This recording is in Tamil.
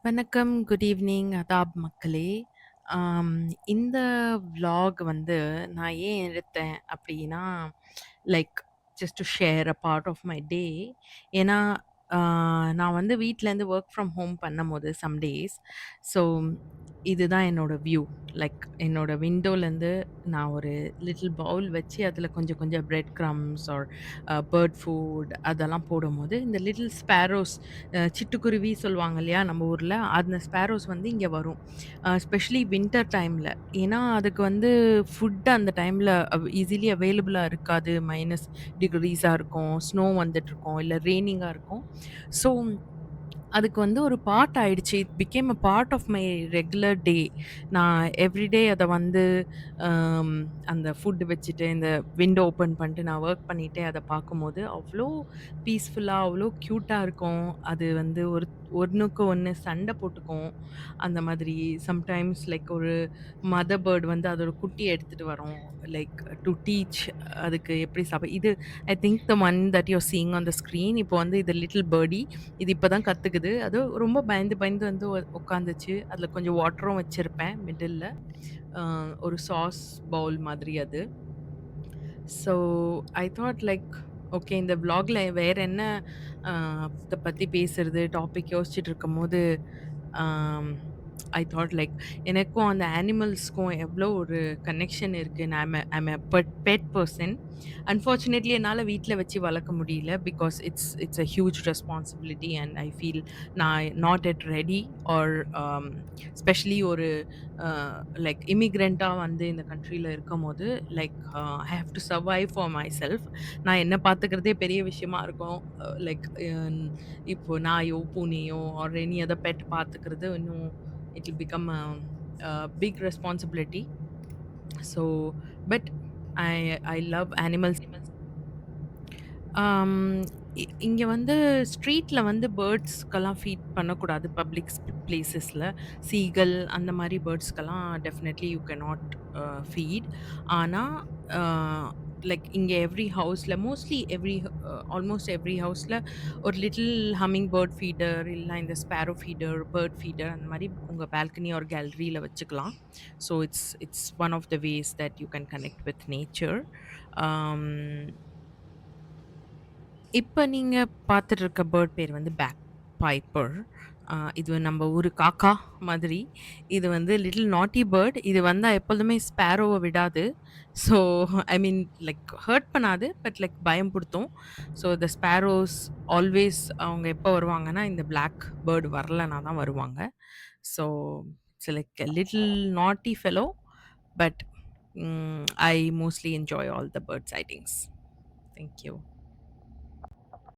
வணக்கம், குட் ஈவ்னிங், அதாப் மக்களே. ஆம், இந்த விளாக் வந்து நான் ஏன் எடுத்தேன் அப்படின்னா, like just to share a part of my day. ஏன்னா, ஆ, நான் வந்து வீட்லேருந்து ஒர்க் ஃப்ரம் ஹோம் பண்ணும்போது சம் டேஸ், ஸோ இதுதான் என்னோட வியூ. லைக் என்னோட விண்டோலேருந்து நான் ஒரு லிட்டில் பவுல் வச்சு அதில கொஞ்சம் கொஞ்சம் bread crumbs or bird food அதெல்லாம் போடும்போது, இந்த லிட்டில் ஸ்பேரோஸ் சிட்டுக்குருவி சொல்லுவாங்க இல்லையா நம்ம ஊர்ல, அந்த ஸ்பேரோஸ் வந்து இங்க வரும். எஸ்பெஷலி வின்டர் டைம்ல. ஏன்னா, அதுக்கு வந்து ஃபுட் அந்த டைம்ல ஈஸிலி அவைலபிளா இருக்காது. மைனஸ் டிகிரீஸா இருக்கும். ஸ்னோ வந்துட்டுருக்கும். இல்ல ரெய்னிங்கா இருக்கும். ஸோ அதுக்கு வந்து ஒரு பார்ட் ஆயிடுச்சு. It became a part of my regular day. நான் எவ்ரிடே அத வந்து அம் அந்த ஃபுட் வச்சுட்டு, இந்த விண்டோ ஓப்பன் பண்ணிட்டு நான் வொர்க் பண்ணிட்டே அத பார்க்கும்போது, அவ்ளோ பீஸ்ஃபுல்லா, அவ்ளோ கியூட்டா இருக்கும். அது வந்து ஒண்ணுக்கு ஒண்ணு சண்ட போட்டுக்கும். அந்த மாதிரி சம்டைம்ஸ் லைக் ஒரு மதர் பேர்ட் வந்து அதோட குட்டிய எடுத்துட்டு வரும். லைக் டூ டீச் அதுக்கு எப்படி இது I think the one that you are seeing on the screen. இப்போ வந்து இது லிட்டில் பேர்டி. இது இப்ப தான் கத்துக்குது. அது ரொம்ப பயந்து பயந்து வந்து உட்காந்துச்சு. அதில கொஞ்சம் வாட்டரும் வச்சிருப்பேன் மிடில்ல. அ ஒரு சாஸ் பவுல் மாதிரி அது. So I thought like okay இந்த விளாக்ல வேற என்ன அ இத பத்தி பேசுறது டாபிக் யோசிச்சுட்டு இருக்கும்போது, ஆம் ஐ தாட் லைக் எனக்கும் அந்த அனிமல்ஸ்க்கும் எவ்ளோ ஒரு கனெக்ஷன் இருக்கு. நான் I'm a pet person. Unfortunately என்னால வீட்ல வச்சு வளர்க்க முடியல. Because it's a huge responsibility and I feel நான் not yet ready or especially ஒரு லைக் இமிகிரண்ட்டா வந்து இந்த கண்ட்ரில இருக்கும்போது, like I have to survive for myself. நான் என்ன பார்த்துக்கிறதே பெரிய விஷயமா இருக்கும். லைக் இப்போ நாயோ, பூனையோ ஆர் எனி அதர் பெட் பார்த்துக்கிறது இன்னும் it will become big responsibility. So but I I love animals. ஆம், இங்க வந்து ஸ்ட்ரீட்ல வந்து பேர்ட்ஸ்க்கெல்லாம் ஃபீட் பண்ணக்கூடாது பப்ளிக் பிளேஸஸ்ல. சீகல் அந்த மாரி பேர்ட்ஸ்க்கெல்லாம் டெஃபினெட்லி யூ கேனாட் ஃபீட். ஆனா, அ லைக் இங்க எவ்ரி ஹவுஸ்ல மோஸ்ட்லி ஆல்மோஸ்ட் எவ்ரி ஹவுஸ்ல ஒரு லிட்டில் ஹம்மிங் பேர்ட் ஃபீடர் இல்ல இந்த ஸ்பேரோ ஃபீடர், பேர்ட் ஃபீடர் அந்த மாரி உங்க பால்கனி ஆர் கேலரியில வச்சுக்கலாம். So it's one of the ways that you can connect with nature. ஆம். இப்ப நீங்க பார்த்துட்டு இருக்க பேர்ட் பேர் வந்து பேக் பைப்பர். இது நம்ம ஊரு காக்கா மாதிரி. இது வந்து லிட்டில் நாட்டி பேர்ட். இது வந்தா எப்பொழுதுமே ஸ்பேரோவ விடாது. So I mean like hurt பண்ணாது. பட் லைக் பயம்புடுத்தும். ஸோ த ஸ்பேரோஸ் ஆல்வேஸ் அவங்க எப்போ வருவாங்கன்னா, இந்த பிளாக் பேர்ட் வரலனா தான் வருவாங்க. So it's like a little naughty fellow. But I mostly enjoy all the bird sightings. Thank you.